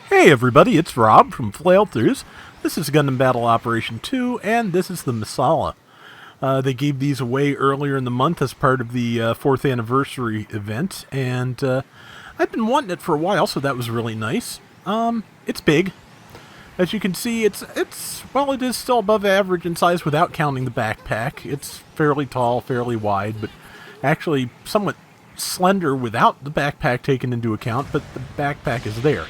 Hey everybody, it's Rob from Flailthroughs. This is Gundam Battle Operation 2, and this is the Masala. They gave these away earlier in the month as part of the 4th anniversary event, and I've been wanting it for a while, so that was really nice. It's big. As you can see, it is still above average in size without counting the backpack. It's fairly tall, fairly wide, but actually somewhat slender without the backpack taken into account, but the backpack is there.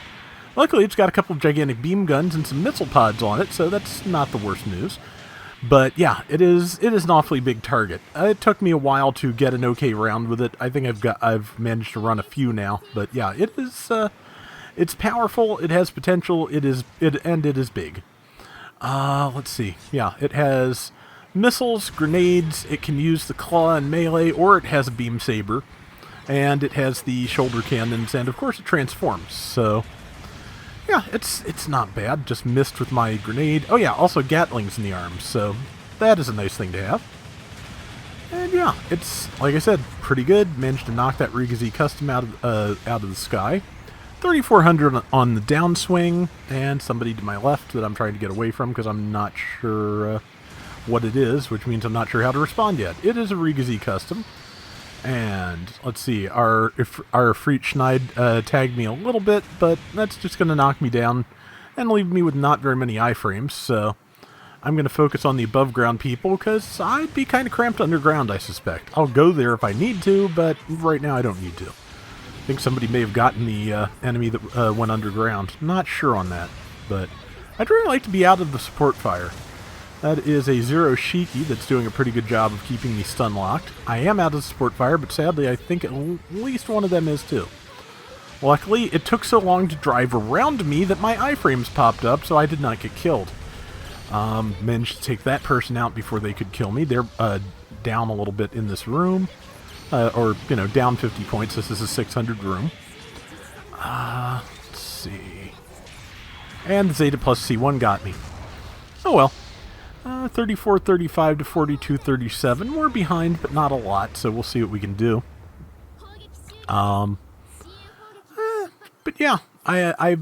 Luckily, it's got a couple of gigantic beam guns and some missile pods on it, so that's not the worst news. But yeah, it is an awfully big target. It took me a while to get an okay round with it. I think I've managed to run a few now, but yeah, it's powerful. It has potential. It is big. Let's see. Yeah, it has missiles, grenades. It can use the claw and melee, or it has a beam saber, and it has the shoulder cannons, and of course it transforms. So. Yeah, it's not bad. Just missed with my grenade. Oh yeah, also Gatlings in the arms, so that is a nice thing to have. And yeah, it's, like I said, pretty good. Managed to knock that Rigazi custom out of the sky. 3,400 on the downswing, and somebody to my left that I'm trying to get away from because I'm not sure what it is, which means I'm not sure how to respond yet. It is a Rigazi custom. And let's see, our Freitschneid tagged me a little bit, but that's just going to knock me down and leave me with not very many iframes, so I'm going to focus on the above ground people, because I'd be kind of cramped underground, I suspect. I'll go there if I need to, but right now I don't need to. I think somebody may have gotten the enemy that went underground. Not sure on that, but I'd really like to be out of the support fire. That is a Zero Shiki that's doing a pretty good job of keeping me stun locked. I am out of support fire, but sadly I think at least one of them is too. Luckily, it took so long to drive around me that my iframes popped up, so I did not get killed. Managed to take that person out before they could kill me. They're down a little bit in this room. Or, down 50 points. This is a 600 room. Let's see. And the Zeta plus C1 got me. Oh well. 34-35 to 42-37. We're behind, but not a lot, so we'll see what we can do. But yeah, I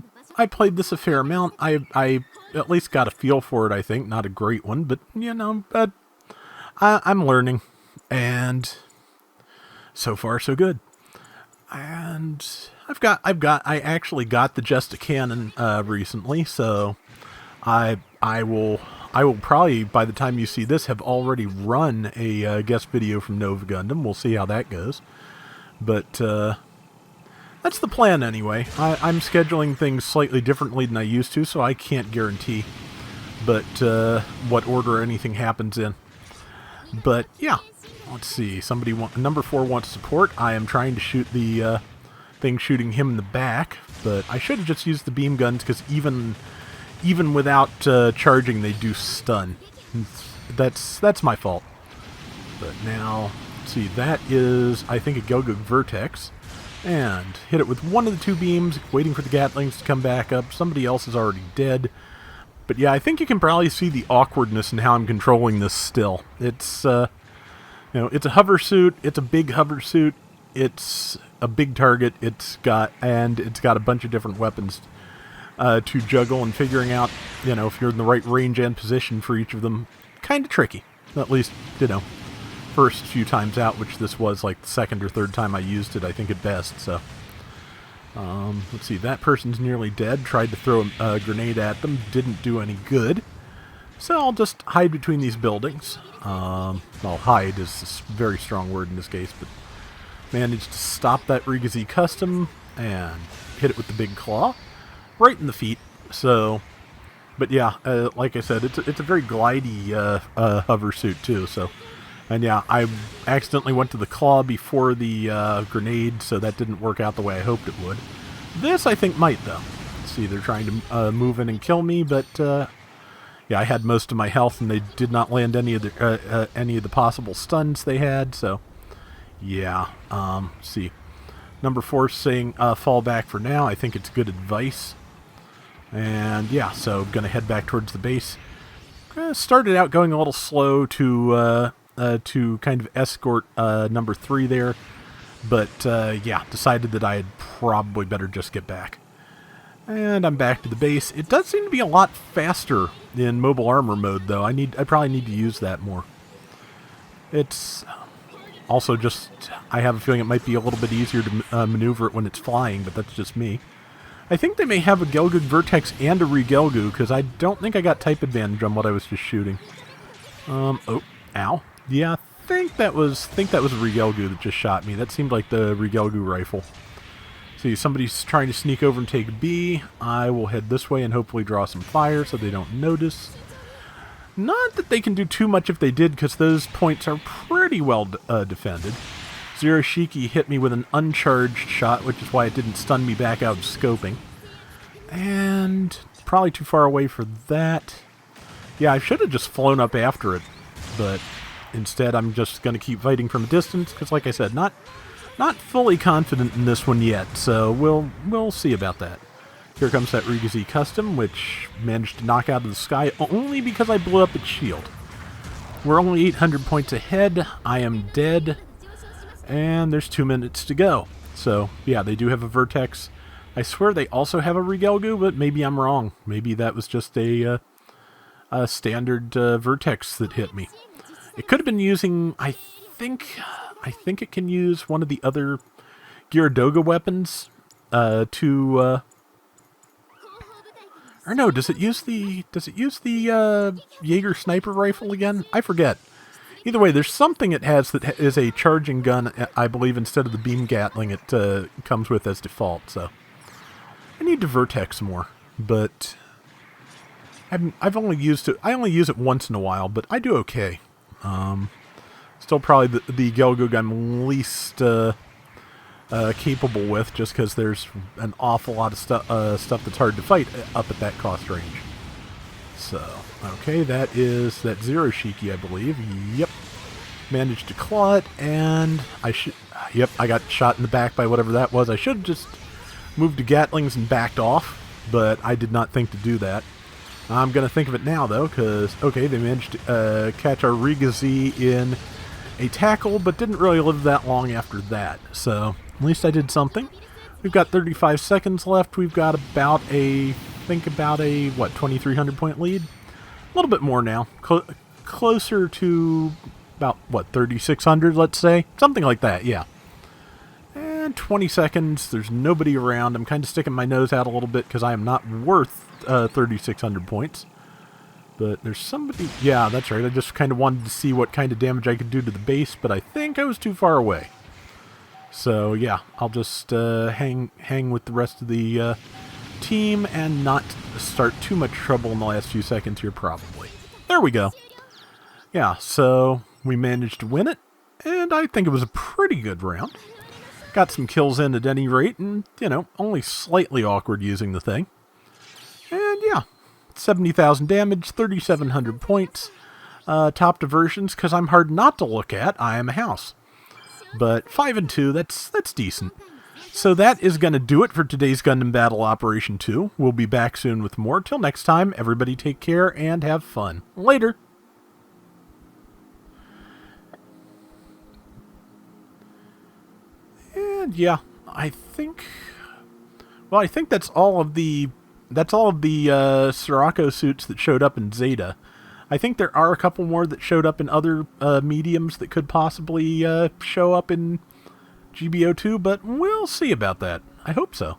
played this a fair amount. I at least got a feel for it, I think. Not a great one, but, but I'm learning. And so far, so good. And I actually got the Just a Cannon recently, so I will probably, by the time you see this, have already run a guest video from Nova Gundam. We'll see how that goes. But that's the plan anyway. I'm scheduling things slightly differently than I used to, so I can't guarantee what order anything happens in. But yeah, let's see. Number 4 wants support. I am trying to shoot the thing shooting him in the back, but I should have just used the beam guns, because even without charging, they do stun. That's my fault. But now, let's see, that is, I think, a Go-Go Vertex. And hit it with one of the 2 beams, waiting for the Gatlings to come back up. Somebody else is already dead. But yeah, I think you can probably see the awkwardness in how I'm controlling this still. It's, it's a hover suit, it's a big hover suit, it's a big target, it's got a bunch of different weapons to juggle, and figuring out, if you're in the right range and position for each of them, kind of tricky. At least, first few times out, which this was like the second or third time I used it, I think, at best. So, let's see, that person's nearly dead. Tried to throw a grenade at them, didn't do any good. So I'll just hide between these buildings. Well, hide is a very strong word in this case, but managed to stop that Rigazi custom and hit it with the big claw. Right in the feet. So, but yeah, like I said, it's a very glidey hover suit too. So, and yeah, I accidentally went to the claw before the grenade, so that didn't work out the way I hoped it would. This I think might, though. Let's see, they're trying to move in and kill me, but yeah, I had most of my health, and they did not land any of the possible stuns they had. So, yeah. Let's see. Number 4 saying fall back for now. I think it's good advice. And yeah, so going to head back towards the base. Started out going a little slow to kind of escort number 3 there. But yeah, decided that I had probably better just get back. And I'm back to the base. It does seem to be a lot faster in mobile armor mode, though. I probably need to use that more. It's also just, I have a feeling it might be a little bit easier to maneuver it when it's flying, but that's just me. I think they may have a Gelgoog Vertex and a Regelgoog, because I don't think I got type advantage on what I was just shooting. Oh, ow. Yeah, I think that was a Regelgoog that just shot me. That seemed like the Regelgoog rifle. See, somebody's trying to sneak over and take B. I will head this way and hopefully draw some fire so they don't notice. Not that they can do too much if they did, because those points are pretty well defended. Zero Shiki hit me with an uncharged shot, which is why it didn't stun me back out of scoping. And probably too far away for that. Yeah, I should have just flown up after it, but instead I'm just going to keep fighting from a distance, because like I said, not fully confident in this one yet, so we'll see about that. Here comes that Rigazi Custom, which managed to knock out of the sky only because I blew up its shield. We're only 800 points ahead. I am dead. And there's 2 minutes to go. So, yeah, they do have a Vertex. I swear they also have a Regelgoog, but maybe I'm wrong. Maybe that was just a standard Vertex that hit me. It could have been using, I think it can use one of the other Gyaradoga weapons to... Or no, does it use the Jaeger sniper rifle again? I forget. Either way, there's something it has that is a charging gun, I believe, instead of the beam gatling it comes with as default. So I need to Vertex more, but I've only used it. I only use it once in a while, but I do okay. Still probably the Gelgoog I'm least capable with, just because there's an awful lot of stuff that's hard to fight up at that cost range. So, okay, that is that Zero Shiki, I believe. Yep. Managed to claw it, and yep, I got shot in the back by whatever that was. I should have just moved to Gatlings and backed off, but I did not think to do that. I'm going to think of it now, though, because, okay, they managed to catch our Rigazi in a tackle, but didn't really live that long after that. So, at least I did something. We've got 35 seconds left. We've got about a 2,300 point lead? A little bit more now. Closer to about, 3,600, let's say? Something like that, yeah. And 20 seconds. There's nobody around. I'm kind of sticking my nose out a little bit because I am not worth 3,600 points. But there's somebody... Yeah, that's right. I just kind of wanted to see what kind of damage I could do to the base, but I think I was too far away. So, yeah, I'll just hang with the rest of the team and not start too much trouble in the last few seconds here, probably. There we go. Yeah, so we managed to win it, and I think it was a pretty good round. Got some kills in at any rate, and, only slightly awkward using the thing. And, yeah, 70,000 damage, 3,700 points. Top diversions, because I'm hard not to look at. I am a house. But 5 and 2, that's decent. So that is going to do it for today's Gundam Battle Operation 2. We'll be back soon with more. Till next time, everybody take care and have fun. Later! And yeah, I think that's all of the Sirocco suits that showed up in Zeta. I think there are a couple more that showed up in other mediums that could possibly show up in GBO2, but we'll see about that. I hope so.